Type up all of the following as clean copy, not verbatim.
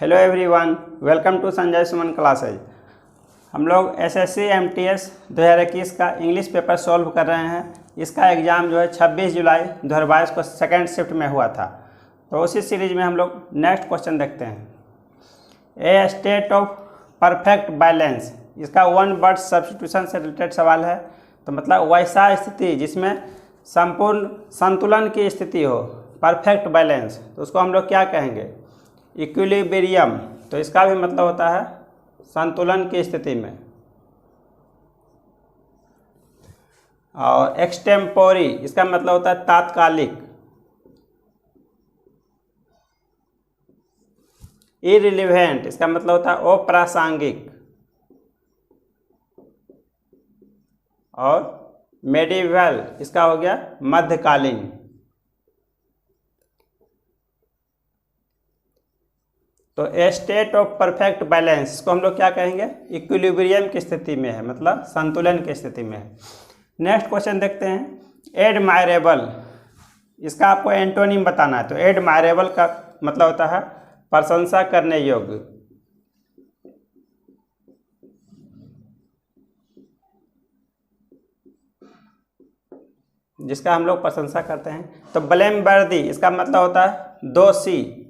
Hello everyone, welcome to Sanjay Suman classes. हम लोग SSC MTS 2021 का इंग्लिश पेपर सॉल्व कर रहे हैं। इसका एग्ज़ाम जो है 26 जुलाई 2022 को सेकेंड शिफ्ट में हुआ था। तो उसी सीरीज में हम लोग नेक्स्ट क्वेश्चन देखते हैं। ए स्टेट ऑफ परफेक्ट बैलेंस, इसका वन वर्ड सब्स्टिट्यूशन से रिलेटेड सवाल है। तो मतलब वैसा स्थिति जिसमें संपूर्ण संतुलन की स्थिति हो, परफेक्ट बैलेंस, तो उसको हम लोग क्या कहेंगे? इक्विलिब्रियम। तो इसका भी मतलब होता है संतुलन की स्थिति में। और एक्सटेम्पोरी, इसका मतलब होता है तात्कालिक। इररिलेवेंट, इसका मतलब होता है अप्रासंगिक। और मेडिवल, इसका हो गया मध्यकालीन। तो ए स्टेट ऑफ परफेक्ट बैलेंस, इसको हम लोग क्या कहेंगे? इक्विलिब्रियम की स्थिति में है, मतलब संतुलन की स्थिति में है। नेक्स्ट क्वेश्चन देखते हैं। एडमायरेबल, इसका आपको एंटोनिम बताना है। तो एडमायरेबल का मतलब होता है प्रशंसा करने योग्य। जिसका हम लोग प्रशंसा करते हैं। तो ब्लेमवर्दी, इसका मतलब होता है दोषी।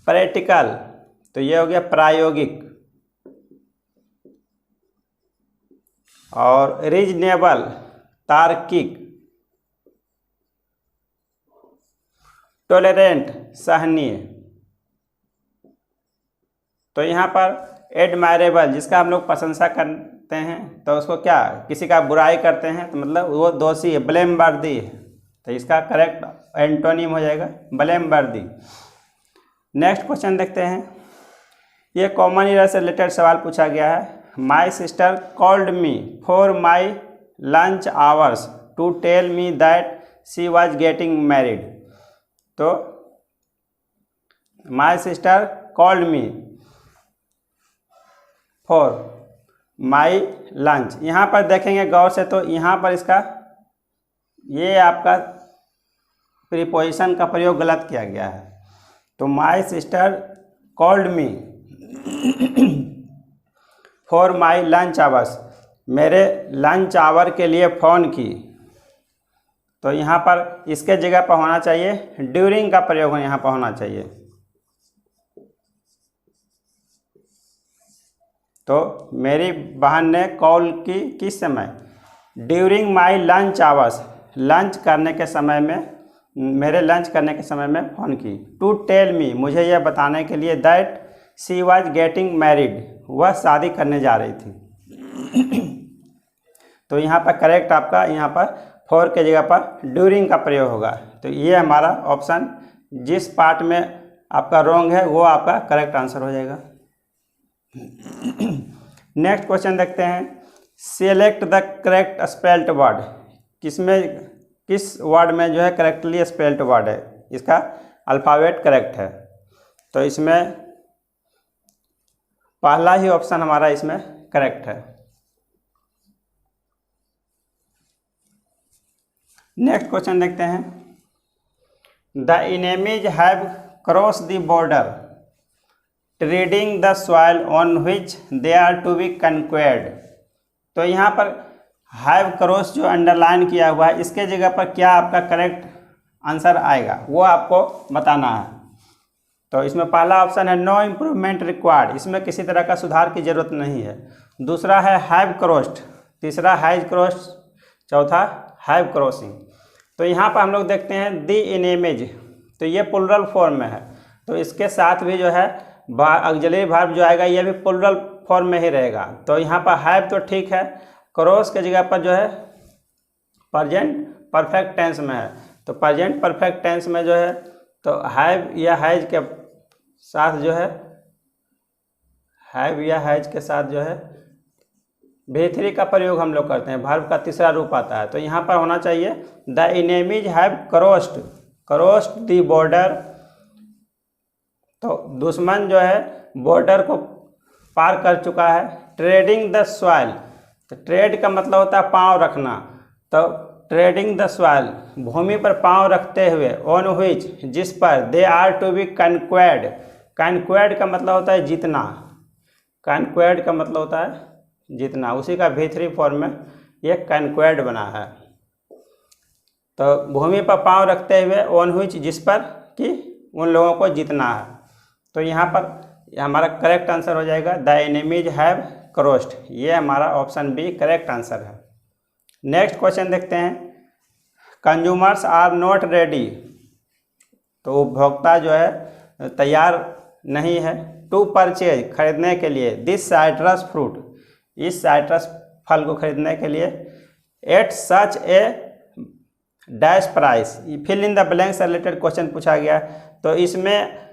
प्रैक्टिकल, तो ये हो गया प्रायोगिक। और रीजनेबल, तार्किक। टॉलरेंट, सहनीय। तो यहाँ पर एडमायरेबल, जिसका हम लोग प्रशंसा करते हैं, तो उसको क्या, किसी का बुराई करते हैं तो मतलब वो दोषी है, ब्लेमवर्दी है। तो इसका करेक्ट एंटोनिम हो जाएगा ब्लेमवर्दी। नेक्स्ट क्वेश्चन देखते हैं। ये कॉमन ईयर से रिलेटेड सवाल पूछा गया है। My sister called me for my lunch hours to tell me that she was getting married. तो my sister called me for my lunch, यहाँ पर देखेंगे गौर से, तो यहाँ पर इसका ये आपका प्रीपोजिशन का प्रयोग गलत किया गया है। तो my sister called me for my lunch hours, मेरे लंच आवर के लिए फ़ोन की। तो यहाँ पर इसके जगह पर होना चाहिए ड्यूरिंग का प्रयोग यहाँ पर होना चाहिए। तो मेरी बहन ने कॉल की किस समय? During my lunch hours, lunch करने के समय में, मेरे लंच करने के समय में फ़ोन की। टू टेल मी, मुझे यह बताने के लिए, that she was getting married, वह शादी करने जा रही थी। तो यहाँ पर करेक्ट आपका यहाँ पर फॉर के जगह पर ड्यूरिंग का प्रयोग होगा। तो ये हमारा ऑप्शन जिस पार्ट में आपका रॉन्ग है वो आपका करेक्ट आंसर हो जाएगा। नेक्स्ट क्वेश्चन देखते हैं। Select the correct spelled word, किस वर्ड में जो है करेक्टली स्पेल्ड वर्ड है? इसका अल्फ़ाबेट करेक्ट है। तो इसमें पहला ही ऑप्शन हमारा इसमें करेक्ट है। नेक्स्ट क्वेश्चन देखते हैं। The enemies have cross the border treading the soil on which they are to be conquered. तो यहाँ पर हैव क्रॉस जो अंडरलाइन किया हुआ है, इसके जगह पर क्या आपका करेक्ट आंसर आएगा वो आपको बताना है। तो इसमें पहला ऑप्शन है नो इम्प्रूवमेंट रिक्वायर्ड, इसमें किसी तरह का सुधार की जरूरत नहीं है। दूसरा है हैव क्रॉस्ड, तीसरा हैज क्रॉस्ड, चौथा हैव क्रॉसिंग। तो यहाँ पर हम लोग देखते हैं दी एनिमीज, तो ये प्लुरल फॉर्म में है। तो इसके साथ भी जो है ऑक्सिलरी वर्ब जो आएगा ये भी प्लुरल फॉर्म में ही रहेगा। तो यहाँ पर हैव तो ठीक है, क्रॉस के जगह पर जो है प्रेजेंट परफेक्ट टेंस में है। तो प्रेजेंट परफेक्ट टेंस में जो है तो हैव या हैज के साथ जो है, हैव या हैज के साथ जो है V3 का प्रयोग हम लोग करते हैं, वर्ब का तीसरा रूप आता है। तो यहाँ पर होना चाहिए the enemies have crossed the border. तो दुश्मन जो है बॉर्डर को पार कर चुका है। ट्रेडिंग द सॉइल, तो ट्रेड का मतलब होता है पांव रखना। तो ट्रेडिंग द सॉइल, भूमि पर पांव रखते हुए, ऑन व्हिच, जिस पर, दे आर टू बी कंक्वेर्ड, कॉन्क्वेर्ड का मतलब होता है जीतना, कॉन्क्वेर्ड का मतलब होता है जीतना, उसी का V3 फॉर्म में ये कॉन्क्वेर्ड बना है। तो भूमि पर पांव रखते हुए ऑन व्हिच, जिस पर कि उन लोगों को जीतना है। तो यहाँ पर हमारा करेक्ट आंसर हो जाएगा द एनिमीज हैव क्रॉस्ड, ये हमारा ऑप्शन बी करेक्ट आंसर है। नेक्स्ट क्वेश्चन देखते हैं, कंज्यूमर्स आर नॉट रेडी, तो उपभोक्ता जो है तैयार नहीं है, टू परचेज खरीदने के लिए, दिस साइट्रस फ्रूट, इस साइट्रस फल को खरीदने के लिए, at such a dash price, fill in the blank से रिलेटेड क्वेश्चन पूछा गया। तो इसमें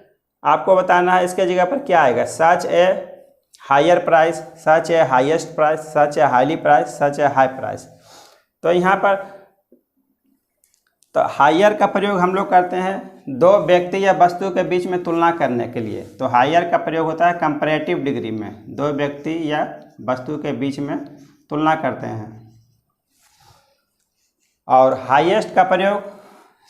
आपको बताना है इसके जगह पर क्या आएगा, such a higher price, such a highest price, such a highly price, such a high price. तो यहाँ पर तो हायर का प्रयोग हम लोग करते हैं दो व्यक्ति या वस्तु के बीच में तुलना करने के लिए। तो हायर का प्रयोग होता है कंपैरेटिव डिग्री में, दो व्यक्ति या वस्तु के बीच में तुलना करते हैं। और हाईएस्ट का प्रयोग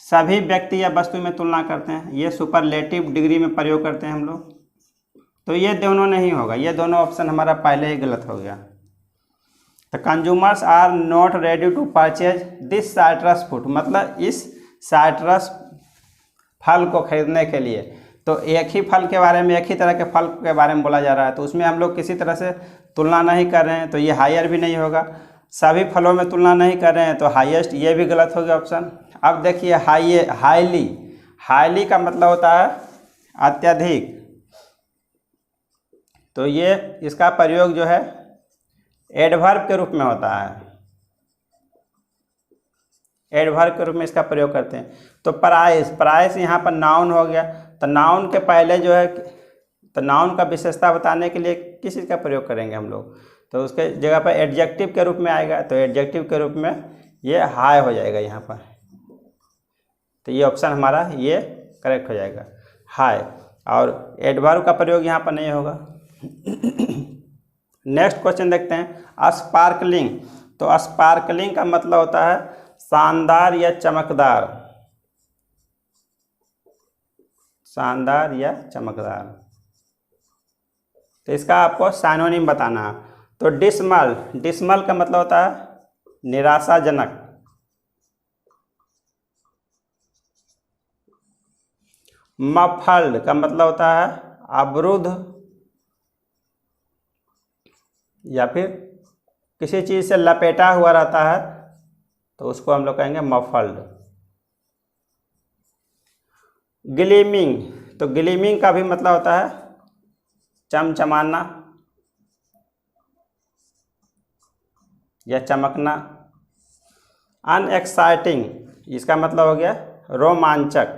सभी व्यक्ति या वस्तु में तुलना करते हैं, ये सुपरलेटिव डिग्री में प्रयोग करते हैं हम लोग। तो ये दोनों नहीं होगा, ये दोनों ऑप्शन हमारा पहले ही गलत हो गया। तो consumers are not ready to purchase this citrus fruit, मतलब इस साइट्रस फल को खरीदने के लिए। तो एक ही फल के बारे में, एक ही तरह के फल के बारे में बोला जा रहा है, तो उसमें हम लोग किसी तरह से तुलना नहीं कर रहे हैं, तो ये हायर भी नहीं होगा। सभी फलों में तुलना नहीं कर रहे हैं, तो हाईएस्ट, ये भी गलत हो गया ऑप्शन। अब देखिए हाईली, हाईली का मतलब होता है अत्यधिक, तो ये इसका प्रयोग जो है एडवर्ब के रूप में होता है, एडवर्ब के रूप में इसका प्रयोग करते हैं। तो प्राइस, प्राइस यहाँ पर नाउन हो गया, तो नाउन के पहले जो है, तो नाउन का विशेषता बताने के लिए किस चीज़ का प्रयोग करेंगे हम लोग, तो उसके जगह पर एडजेक्टिव के रूप में आएगा। तो एडजेक्टिव के रूप में ये हाई हो जाएगा यहाँ पर, तो ये ऑप्शन हमारा ये करेक्ट हो जाएगा हाई, और एडवर्ब का प्रयोग यहाँ पर नहीं होगा। नेक्स्ट क्वेश्चन देखते हैं, स्पार्कलिंग। तो स्पार्कलिंग का मतलब होता है शानदार या चमकदार, शानदार या चमकदार। तो इसका आपको साइनोनिम बताना है। तो डिसमल, डिसमल का मतलब होता है निराशाजनक। मफल्ड का मतलब होता है अवरुद्ध या फिर किसी चीज़ से लपेटा हुआ रहता है, तो उसको हम लोग कहेंगे मफल्ड। ग्लीमिंग, तो ग्लीमिंग का भी मतलब होता है चमचमाना या चमकना। अनएक्साइटिंग, इसका मतलब हो गया रोमांचक।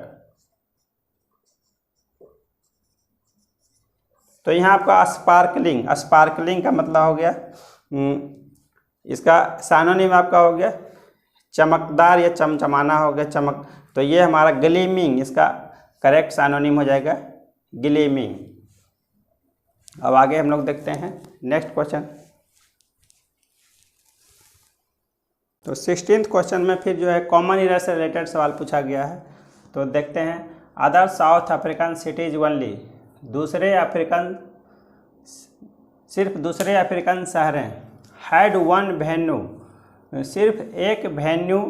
तो यहाँ आपका स्पार्कलिंग, स्पार्कलिंग का मतलब हो गया, इसका साइनोनिम आपका हो गया चमकदार या चमचमाना हो गया, चमक। तो ये हमारा ग्लीमिंग, इसका करेक्ट साइनोनिम हो जाएगा ग्लीमिंग। अब आगे हम लोग देखते हैं नेक्स्ट क्वेश्चन। तो 16th क्वेश्चन में फिर जो है कॉमन इरर से रिलेटेड सवाल पूछा गया है। तो देखते हैं, other south African cities only, दूसरे अफ्रीकन, सिर्फ दूसरे अफ्रीकन शहरें, हैड वन वेन्यू, सिर्फ एक वेन्यू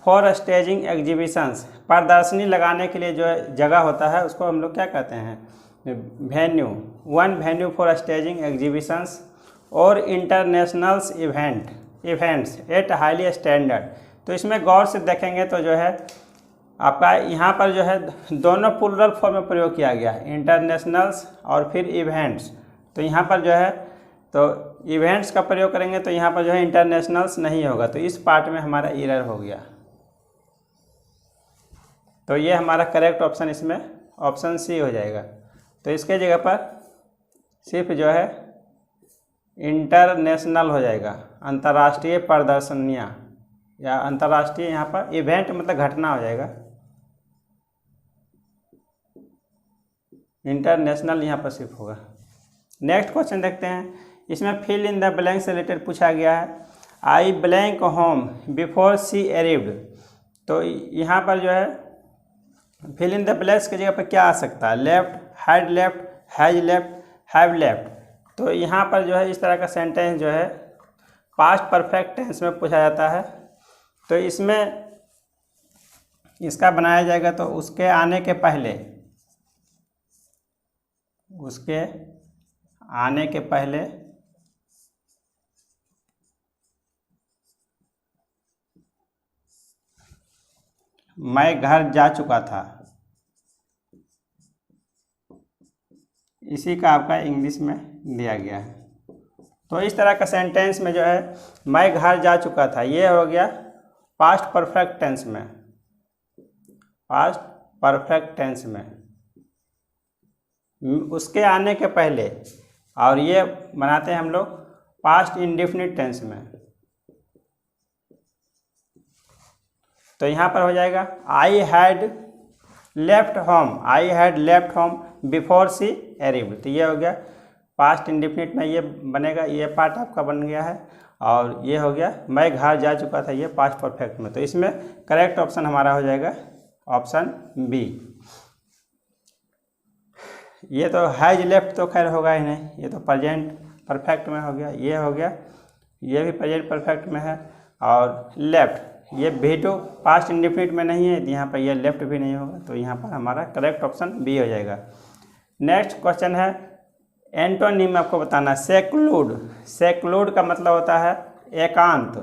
फॉर स्टेजिंग एग्जीबिशंस, प्रदर्शनी लगाने के लिए जो जगह होता है उसको हम लोग क्या कहते हैं, venue. One venue for staging exhibitions और internationals events at highly standard. तो इसमें गौर से देखेंगे तो जो है आपका यहाँ पर जो है दोनों प्लूरल फॉर्म में प्रयोग किया गया है, इंटरनेशनल्स और फिर इवेंट्स। तो यहाँ पर जो है तो इवेंट्स का प्रयोग करेंगे तो यहाँ पर जो है इंटरनेशनल्स नहीं होगा, तो इस पार्ट में हमारा एरर हो गया। तो ये हमारा करेक्ट ऑप्शन इसमें ऑप्शन सी हो जाएगा। तो इसके जगह पर सिर्फ जो है इंटरनेशनल हो जाएगा, अंतर्राष्ट्रीय प्रदर्शनियाँ या अंतर्राष्ट्रीय, यहाँ पर इवेंट मतलब घटना हो जाएगा, इंटरनेशनल यहाँ पर सिर्फ होगा। नेक्स्ट क्वेश्चन देखते हैं, इसमें फिल इन द ब्लैंक से रिलेटेड पूछा गया है। I blank home before she arrived. तो यहाँ पर जो है फिल इन द ब्लैंक्स की जगह पर क्या आ सकता है, left, had left, has left, have left. तो यहाँ पर जो है इस तरह का सेंटेंस जो है पास्ट परफेक्ट टेंस में पूछा जाता है। तो इसमें इसका बनाया जाएगा तो उसके आने के पहले, उसके आने के पहले मैं घर जा चुका था। इसी का आपका इंग्लिश में दिया गया है। तो इस तरह का सेंटेंस में जो है मैं घर जा चुका था, ये हो गया पास्ट परफेक्ट टेंस में, पास्ट परफेक्ट टेंस में उसके आने के पहले, और ये बनाते हैं हम लोग पास्ट इंडेफिनिट टेंस में। तो यहाँ पर हो जाएगा I had left home, I had left home before she arrived. तो ये हो गया पास्ट इंडेफिनिट में, ये बनेगा, ये पार्ट आपका बन गया है। और ये हो गया मैं घर जा चुका था, ये पास्ट परफेक्ट में। तो इसमें करेक्ट ऑप्शन हमारा हो जाएगा ऑप्शन बी। ये तो हैज लेफ्ट तो खैर होगा ही नहीं, ये तो प्रेजेंट परफेक्ट में हो गया। ये हो गया, ये भी प्रेजेंट परफेक्ट में है। और लेफ्ट, ये भी तो पास्ट इंडेफिनिट में नहीं है, यहाँ पर ये लेफ्ट भी नहीं होगा। तो यहाँ पर हमारा करेक्ट ऑप्शन बी हो जाएगा। नेक्स्ट क्वेश्चन है एंटोनिम आपको बताना। सेक्लूड, सेक्लूड का मतलब होता है एकांत।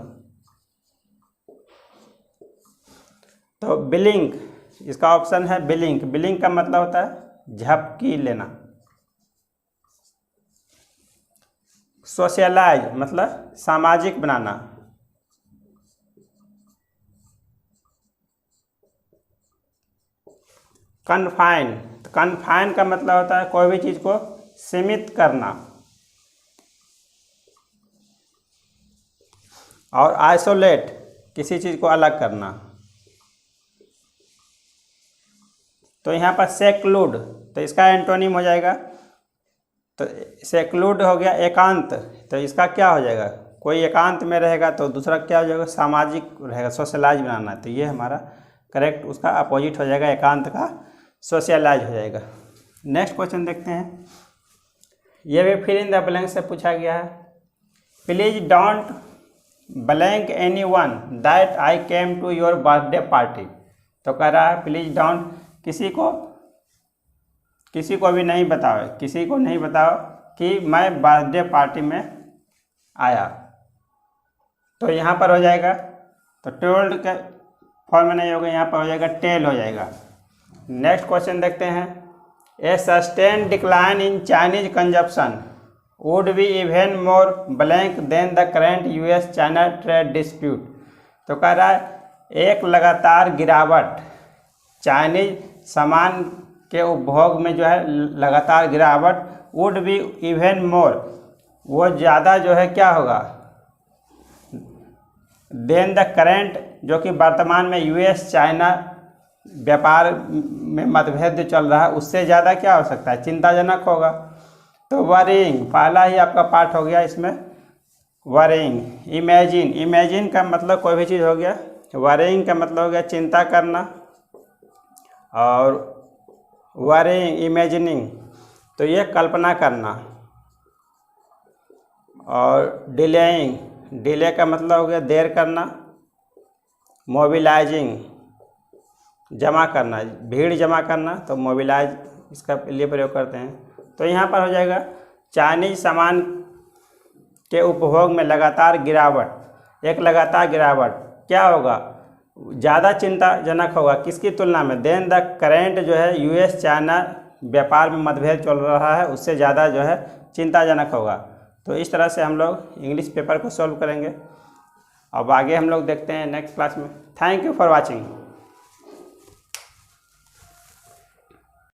तो बिलिंक, इसका ऑप्शन है बिलिंक। बिलिंक का मतलब होता है झपकी लेना। सोशलाइज मतलब सामाजिक बनाना। कन्फाइन, कन्फाइन का मतलब होता है कोई भी चीज़ को सीमित करना। और आइसोलेट, किसी चीज़ को अलग करना। तो यहाँ पर सेक्लूड, तो इसका एंटोनिम हो जाएगा, तो सेक्लूड हो गया एकांत। तो इसका क्या हो जाएगा, कोई एकांत में रहेगा तो दूसरा क्या हो जाएगा, सामाजिक रहेगा, सोशलाइज बनाना। तो ये हमारा करेक्ट उसका अपोजिट हो जाएगा, एकांत का सोशलाइज हो जाएगा। नेक्स्ट क्वेश्चन देखते हैं। ये भी फिल इन द ब्लैंक से पूछा गया है। Please don't blank anyone that I came to your birthday party. तो कह रहा है प्लीज डोंट, किसी को भी नहीं बताओ, किसी को नहीं बताओ कि मैं बर्थडे पार्टी में आया। तो यहाँ पर हो जाएगा, तो टोल्ड के फॉर्म में नहीं होगा, यहाँ पर हो जाएगा टेल हो जाएगा। नेक्स्ट क्वेश्चन देखते हैं। A sustain decline in Chinese consumption would be even more blank than the current US China trade dispute. तो कह रहा है एक लगातार गिरावट चाइनीज सामान के उपभोग में जो है लगातार गिरावट, वुड बी इवन मोर, वो ज़्यादा जो है क्या होगा, देन द करेंट, जो कि वर्तमान में यूएस चाइना व्यापार में मतभेद जो चल रहा है उससे ज़्यादा क्या हो सकता है, चिंताजनक होगा। तो वरिंग पहला ही आपका पार्ट हो गया इसमें, वरिंग। इमेजिन, इमेजिन का मतलब कोई भी चीज़ हो गया, वरिंग का मतलब हो गया चिंता करना, और वरिंग इमेजिनिंग तो ये कल्पना करना। और डिलेइंग, डिले का मतलब हो गया देर करना। मोबिलाइजिंग जमा करना, भीड़ जमा करना, तो मोबिलाइज इसका लिए प्रयोग करते हैं। तो यहाँ पर हो जाएगा चाइनीज सामान के उपभोग में लगातार गिरावट, एक लगातार गिरावट क्या होगा, ज़्यादा चिंताजनक होगा किसकी तुलना में, देन द करेंट जो है यूएस चाइना व्यापार में मतभेद चल रहा है उससे ज़्यादा जो है चिंताजनक होगा। तो इस तरह से हम लोग इंग्लिश पेपर को सॉल्व करेंगे। अब आगे हम लोग देखते हैं नेक्स्ट क्लास में। Thank you for watching.